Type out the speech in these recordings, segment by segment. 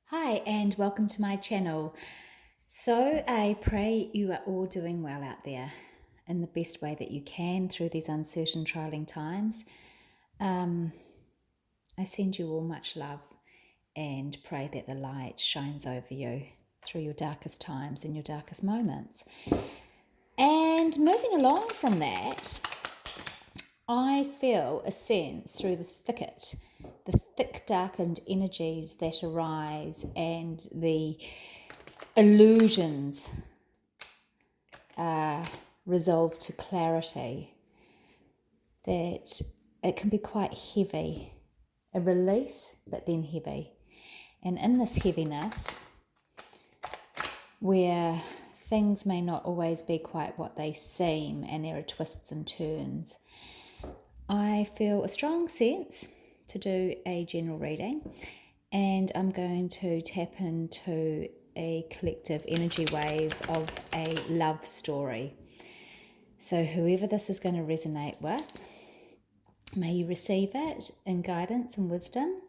Hi, and welcome to my channel. So, I pray you are all doing well out there in the best way that you can through these uncertain, trialing times. I send you all much love and pray that the light shines over you through your darkest times and your darkest moments. And moving along from that, I feel a sense through the thicket, the thick, darkened energies that arise and the illusions resolve to clarity, that it can be quite heavy, a release, but then heavy. And in this heaviness, where things may not always be quite what they seem and there are twists and turns, I feel a strong sense to do a general reading, and I'm going to tap into a collective energy wave of a love story. So whoever this is going to resonate with, may you receive it in guidance and wisdom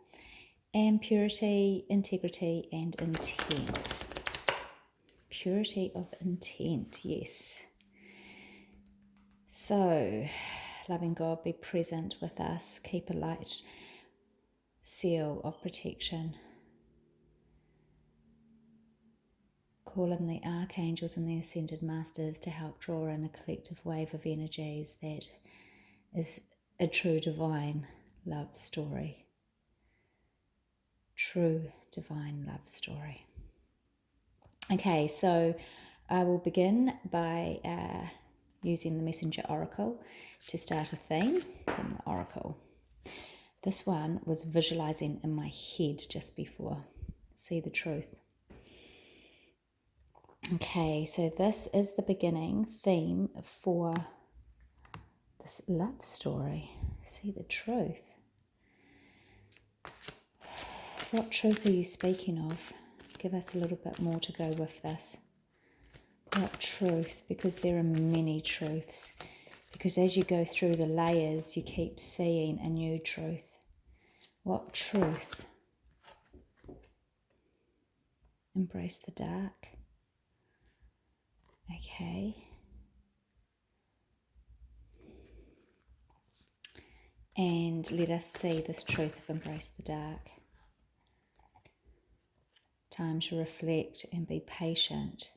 and purity, integrity and intent. Purity of intent, yes. So, loving God, be present with us. Keep a light seal of protection. Call in the archangels and the ascended masters to help draw in a collective wave of energies that is a true divine love story. True divine love story. Okay, so I will begin by using the messenger oracle to start a theme from the oracle. This one was visualizing in my head just before. See the truth. Okay, so this is the beginning theme for this love story. See the truth. What truth are you speaking of? Give us a little bit more to go with this. What truth? Because there are many truths. Because as you go through the layers, you keep seeing a new truth. What truth? Embrace the dark. Okay. And let us see this truth of embrace the dark. Time to reflect and be patient.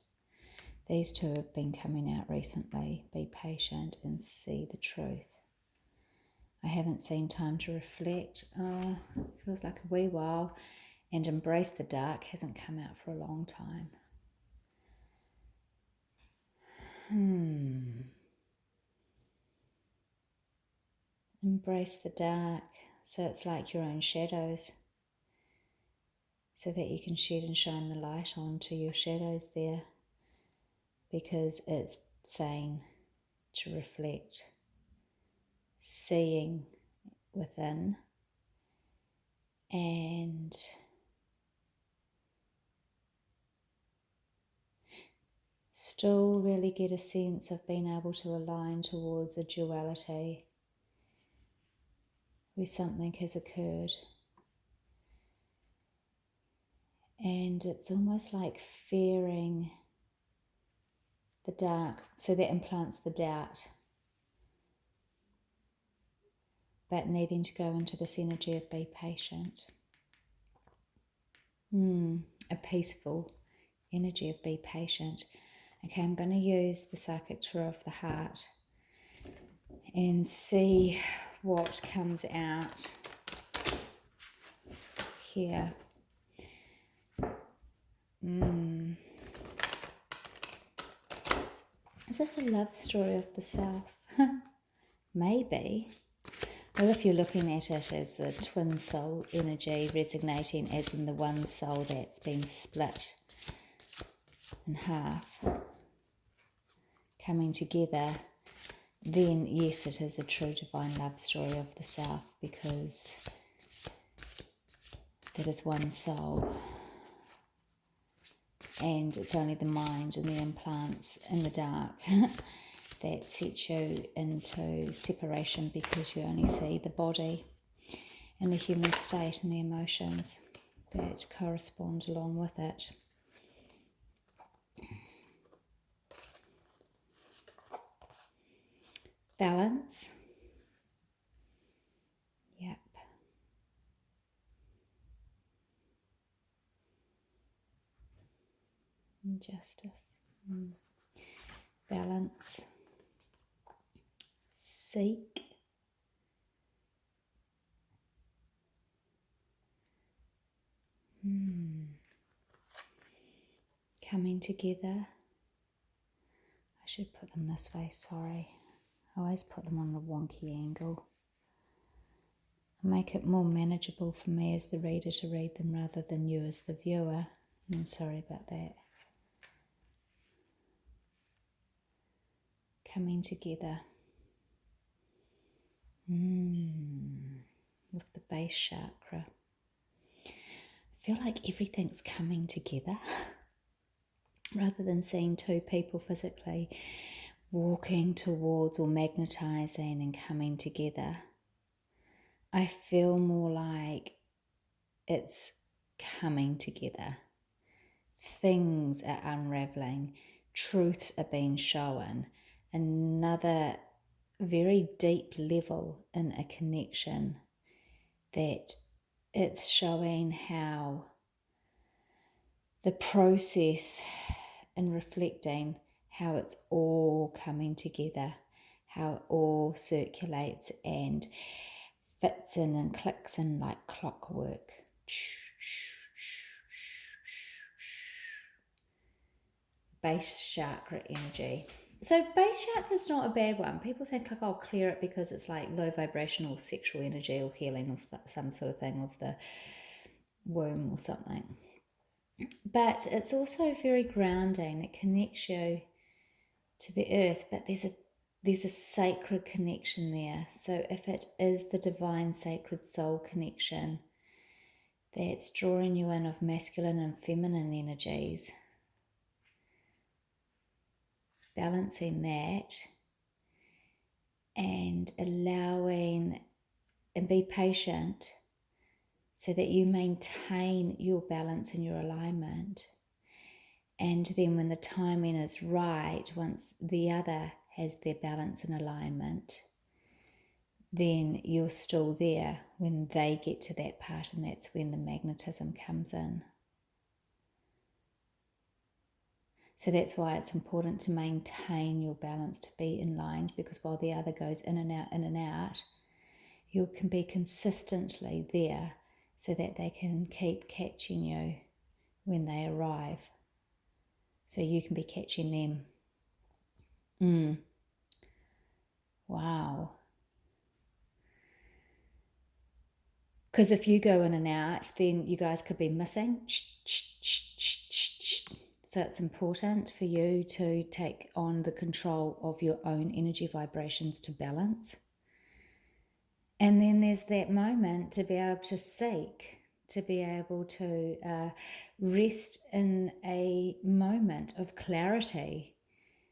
These two have been coming out recently. Be patient and see the truth. I haven't seen time to reflect. Oh, it feels like a wee while. And embrace the dark hasn't come out for a long time. Embrace the dark. So it's like your own shadows. So that you can shed and shine the light onto your shadows there. Because it's saying to reflect. Seeing within. And still really get a sense of being able to align towards a duality where something has occurred. And it's almost like fearing the dark, so that implants the doubt, but needing to go into this energy of be patient. A peaceful energy of be patient. Okay, I'm going to use the psychic tour of the heart and see what comes out here. Is this a love story of the self? Maybe. Well, if you're looking at it as the twin soul energy resonating as in the one soul that's been split in half, coming together, then yes, it is a true divine love story of the self, because that is one soul. And it's only the mind and the implants in the dark that set you into separation, because you only see the body and the human state and the emotions. that correspond along with it. Balance. Yep. And justice. Balance. Seek. Coming together. I should put them this way, sorry. I always put them on a wonky angle. Make it more manageable for me as the reader to read them rather than you as the viewer. I'm sorry about that. Coming together. With the base chakra. I feel like everything's coming together. Rather than seeing two people physically walking towards or magnetizing and coming together, I feel more like it's coming together. Things are unraveling, truths are being shown, another very deep level in a connection, that it's showing how the process and reflecting how it's all coming together, how it all circulates and fits in and clicks in like clockwork. Base chakra energy. So base chakra is not a bad one. People think like I'll clear it because it's like low vibrational sexual energy or healing of some sort of thing of the womb or something. But it's also very grounding. It connects you to the earth, but there's a sacred connection there. So if it is the divine sacred soul connection that's drawing you in of masculine and feminine energies, balancing that and allowing and be patient so that you maintain your balance and your alignment. And then when the timing is right, once the other has their balance and alignment, then you're still there when they get to that part, and that's when the magnetism comes in. So that's why it's important to maintain your balance, to be in line, because while the other goes in and out, you can be consistently there so that they can keep catching you when they arrive. So you can be catching them. Wow. Because if you go in and out, then you guys could be missing. So it's important for you to take on the control of your own energy vibrations to balance. And then there's that moment to be able to seek, to be able to rest in a moment of clarity.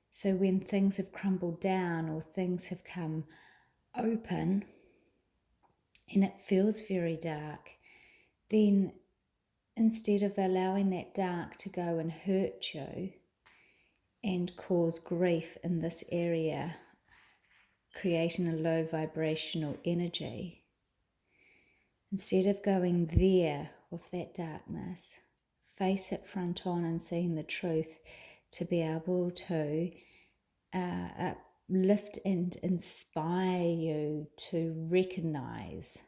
So when things have crumbled down or things have come open and it feels very dark, then instead of allowing that dark to go and hurt you and cause grief in this area, creating a low vibrational energy, instead of going there with that darkness, face it front on and seeing the truth, to be able to uplift and inspire you to recognize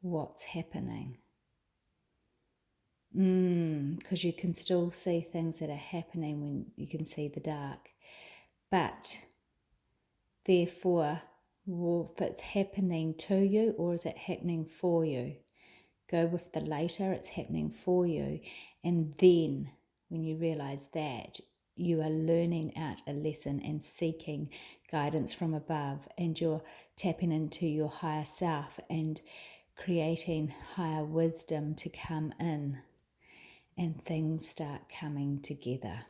what's happening. Because you can still see things that are happening when you can see the dark. But therefore, if it's happening to you or is it happening for you? Go with the later, it's happening for you. And then when you realize that, you are learning out a lesson and seeking guidance from above, and you're tapping into your higher self and creating higher wisdom to come in, and things start coming together.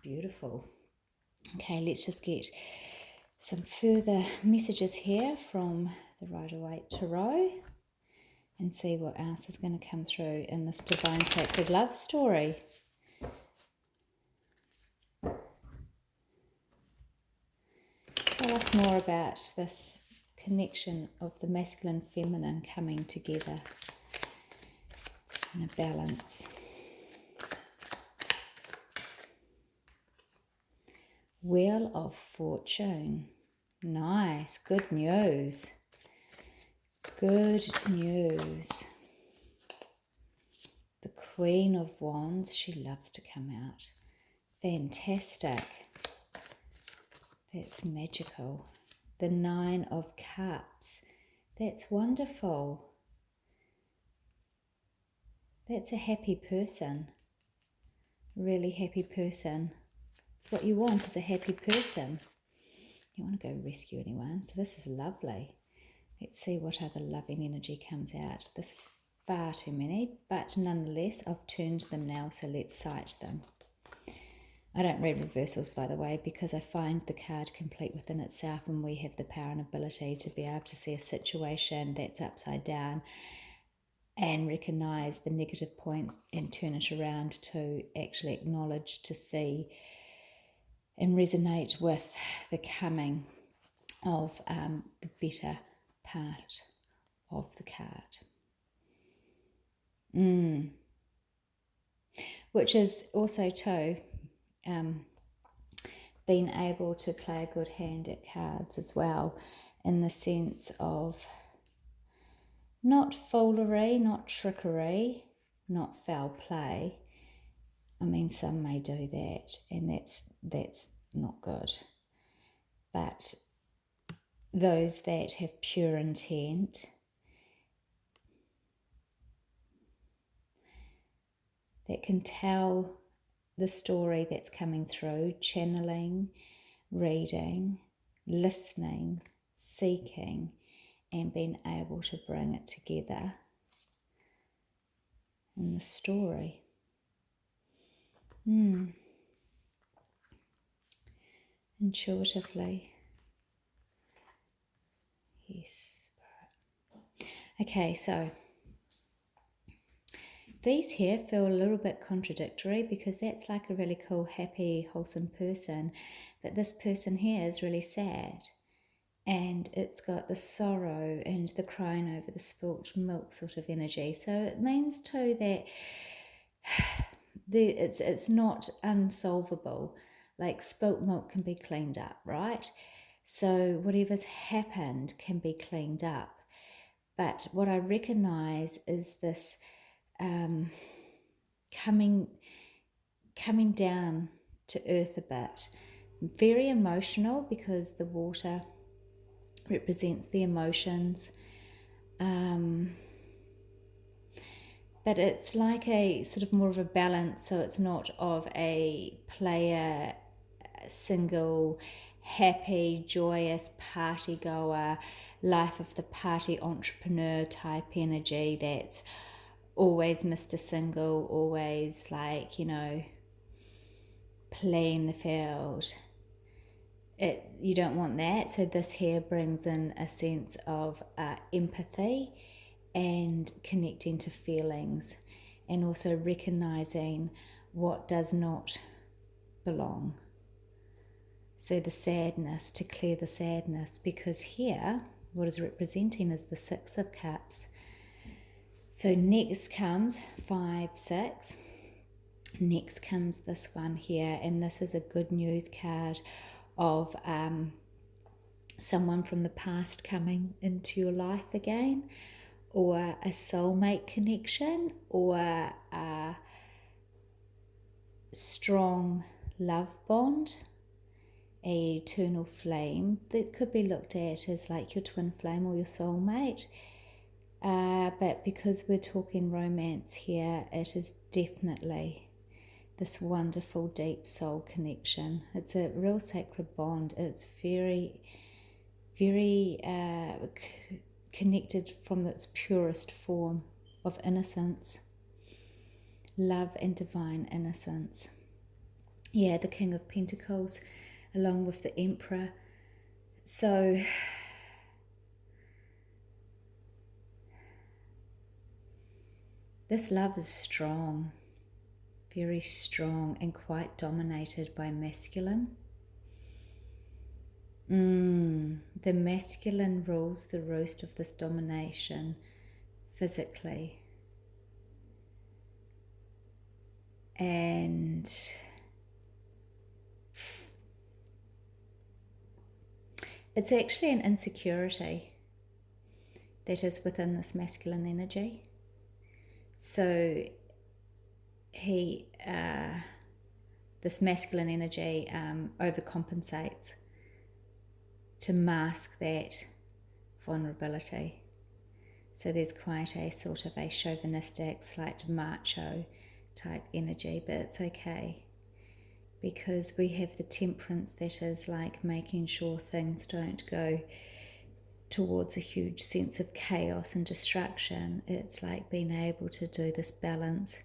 Beautiful. Okay, let's just get some further messages here from the Rider-Waite Tarot and see what else is going to come through in this divine sacred love story. Tell us more about this connection of the masculine and feminine coming together in a balance. Wheel of Fortune. Nice, good news. Good news. The Queen of Wands, she loves to come out. Fantastic. That's magical. The Nine of Cups. That's wonderful. That's a happy person. Really happy person. It's what you want, is a happy person. You want to go rescue anyone, so this is lovely. Let's see what other loving energy comes out. This is far too many, but nonetheless, I've turned them now, so let's sight them. I don't read reversals, by the way, because I find the card complete within itself, and we have the power and ability to be able to see a situation that's upside down and recognise the negative points and turn it around to actually acknowledge, to see and resonate with the coming of the better part of the card. Which is also too being able to play a good hand at cards as well, in the sense of not foolery, not trickery, not foul play. I mean, some may do that, and that's not good. But those that have pure intent, that can tell the story that's coming through, channeling, reading, listening, seeking, and being able to bring it together in the story. Intuitively. Yes. Okay, so these here feel a little bit contradictory, because that's like a really cool, happy, wholesome person. But this person here is really sad. And it's got the sorrow and the crying over the spilt milk sort of energy. So it means too that it's not unsolvable. Like, spilt milk can be cleaned up, right? So whatever's happened can be cleaned up. But what I recognize is this coming down to earth a bit. Very emotional, because the water represents the emotions. But it's like a sort of more of a balance, so it's not of a player, single, happy, joyous, party goer, life of the party entrepreneur type energy that's always Mr. Single, always like, playing the field. You don't want that. So this here brings in a sense of empathy and connecting to feelings, and also recognizing what does not belong. So the sadness, to clear the sadness, because here what is representing is the Six of Cups. So next comes 5, 6. Next comes this one here, and this is a good news card of someone from the past coming into your life again, or a soulmate connection, or a strong love bond, a eternal flame that could be looked at as like your twin flame or your soulmate. But because we're talking romance here, it is definitely this wonderful deep soul connection. It's a real sacred bond. It's very, very connected from its purest form of innocence, love and divine innocence. Yeah, the King of Pentacles, along with the Emperor, So this love is strong, very strong, and quite dominated by masculine. The masculine rules the roost of this domination physically. And it's actually an insecurity that is within this masculine energy. So this masculine energy overcompensates to mask that vulnerability. So there's quite a sort of a chauvinistic, slight macho type energy, but it's okay, because we have the temperance that is like making sure things don't go towards a huge sense of chaos and destruction. It's like being able to do this balance.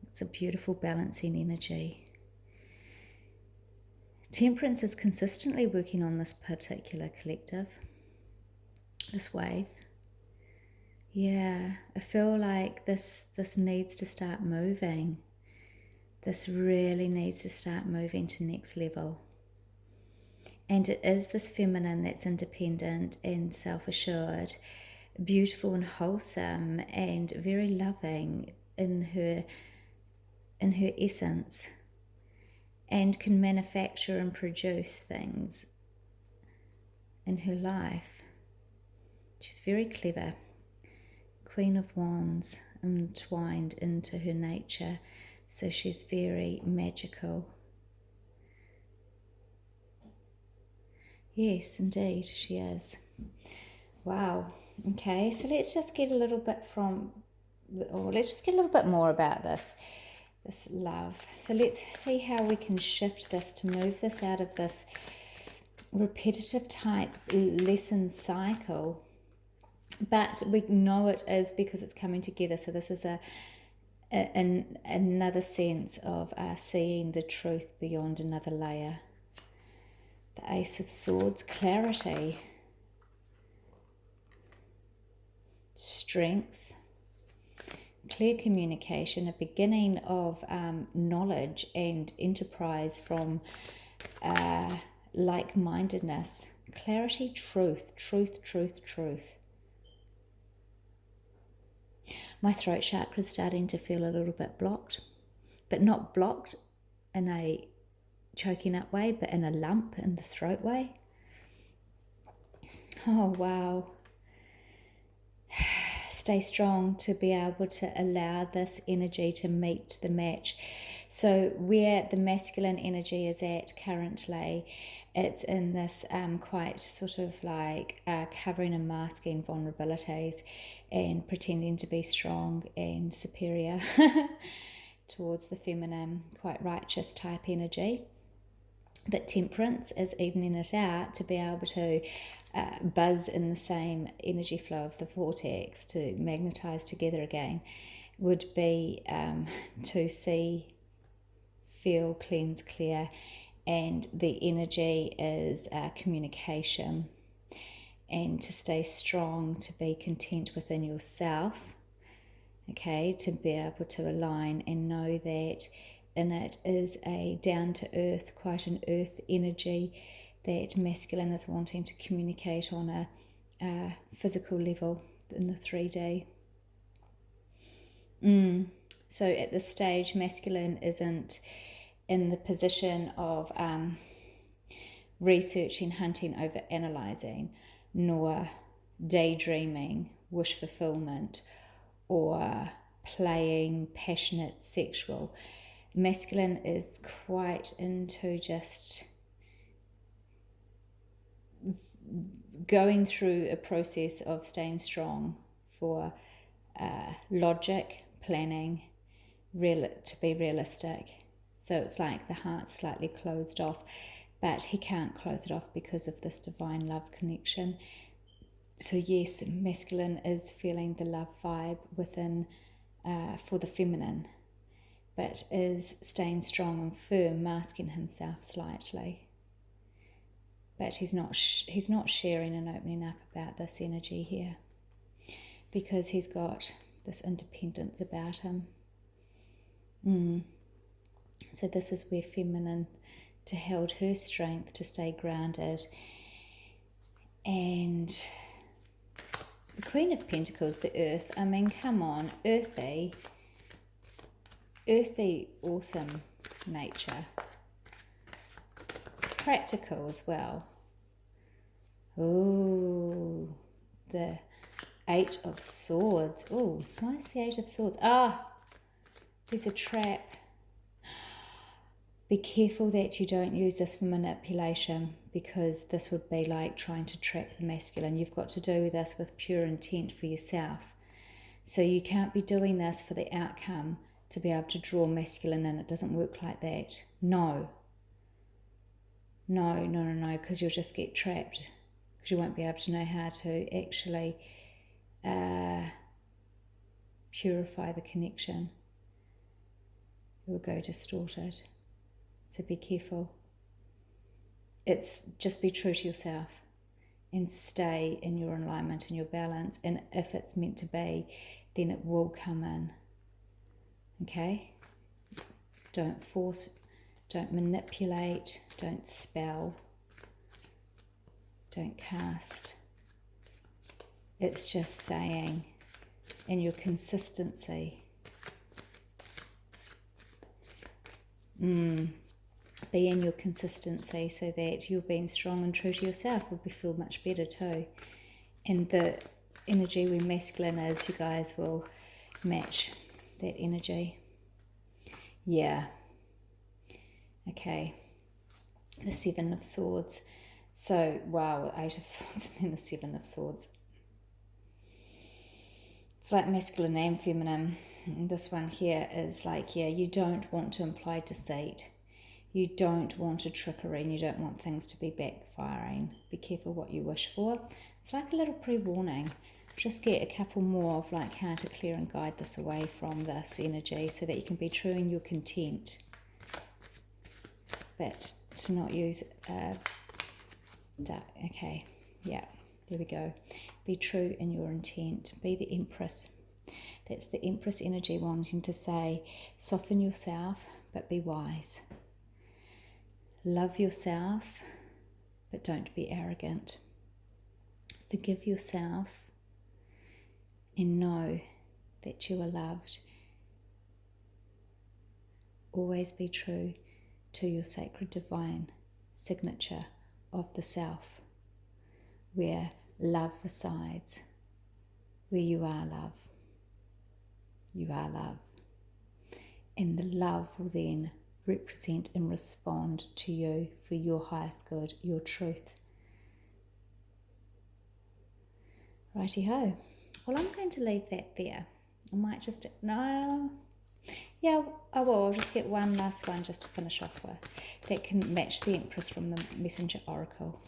It's a beautiful balancing energy. Temperance is consistently working on this particular collective, this wave. Yeah, I feel like this needs to start moving. This really needs to start moving to next level. And it is this feminine that's independent and self-assured, beautiful and wholesome, and very loving in her essence, and can manufacture and produce things in her life. She's very clever. Queen of Wands entwined into her nature, so she's very magical. Yes, indeed, she is. Wow. Okay, so let's just get a little bit more about this love. So let's see how we can shift this to move this out of this repetitive type lesson cycle. But we know it is because it's coming together. So this is another sense of seeing the truth beyond another layer. The Ace of Swords, clarity, strength, clear communication, a beginning of knowledge and enterprise from like-mindedness, clarity, truth. My throat chakra is starting to feel a little bit blocked, but not blocked in a choking up way, but in a lump in the throat way. Oh, wow. Stay strong to be able to allow this energy to meet the match. So where the masculine energy is at currently, it's in this quite sort of like covering and masking vulnerabilities and pretending to be strong and superior towards the feminine, quite righteous type energy. But temperance is evening it out to be able to buzz in the same energy flow of the vortex, to magnetize together again, would be to see, feel, cleanse, clear, and the energy is communication, and to stay strong, to be content within yourself, okay, to be able to align and know that in it is a down-to-earth, quite an earth energy that masculine is wanting to communicate on a physical level in the 3D. So at this stage, masculine isn't in the position of researching, hunting, over analyzing, nor daydreaming, wish fulfillment, or playing passionate sexual. Masculine is quite into just going through a process of staying strong for logic, planning, to be realistic. So it's like the heart's slightly closed off, but he can't close it off because of this divine love connection. So yes, masculine is feeling the love vibe within for the feminine, but is staying strong and firm, masking himself slightly. But he's not sharing and opening up about this energy here, because he's got this independence about him. So this is where feminine to hold her strength to stay grounded. And the Queen of Pentacles, the Earth, I mean, come on, earthy, awesome nature. Practical as well. Oh, the Eight of Swords. Oh, why is the Eight of Swords? There's a trap. Be careful that you don't use this for manipulation, because this would be like trying to trap the masculine. You've got to do this with pure intent for yourself. So you can't be doing this for the outcome to be able to draw masculine in. It doesn't work like that. No, because you'll just get trapped, because you won't be able to know how to actually purify the connection. It will go distorted. So be careful. It's just be true to yourself and stay in your alignment and your balance. And if it's meant to be, then it will come in. Okay? Don't force, don't manipulate, don't spell, don't cast. It's just saying, in your consistency. Be in your consistency, so that you're being strong and true to yourself will feel much better too. And the energy where masculine is, you guys will match that energy. Yeah. Okay. The Seven of Swords. So, wow, Eight of Swords and then the Seven of Swords. It's like masculine and feminine. And this one here is like, yeah, you don't want to imply deceit. You don't want a trickery, and you don't want things to be backfiring. Be careful what you wish for. It's like a little pre-warning. Just get a couple more of like how to clear and guide this away from this energy, so that you can be true in your content. But to not use okay, yeah, there we go. Be true in your intent. Be the Empress. That's the Empress energy, wanting to say, soften yourself, but be wise. Love yourself, but don't be arrogant. Forgive yourself and know that you are loved. Always be true to your sacred divine signature of the self, where love resides, where you are love. You are love. And the love will then represent and respond to you for your highest good, your truth. Righty-ho. Well, I'm going to leave that there. I might just, no, yeah, I will. I'll just get one last one just to finish off with. That can match the Empress from the Messenger Oracle.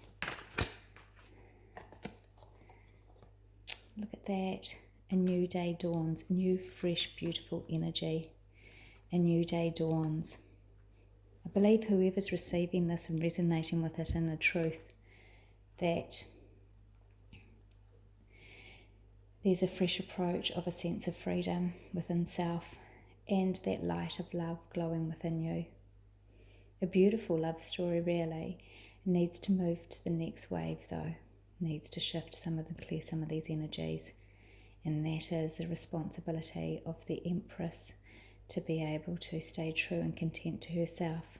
Look at that. A new day dawns. New, fresh, beautiful energy. A new day dawns. I believe whoever's receiving this and resonating with it in the truth, that there's a fresh approach of a sense of freedom within self, and that light of love glowing within you. A beautiful love story, really. It needs to move to the next wave, though. It needs to shift clear some of these energies. And that is the responsibility of the Empress, to be able to stay true and content to herself.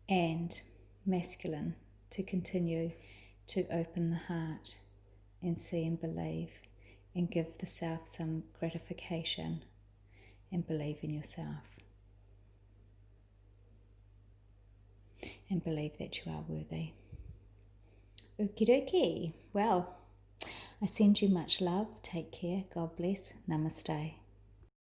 And masculine, to continue to open the heart and see and believe, and give the self some gratification, and believe in yourself. And believe that you are worthy. Okie dokie. Well, I send you much love. Take care. God bless. Namaste.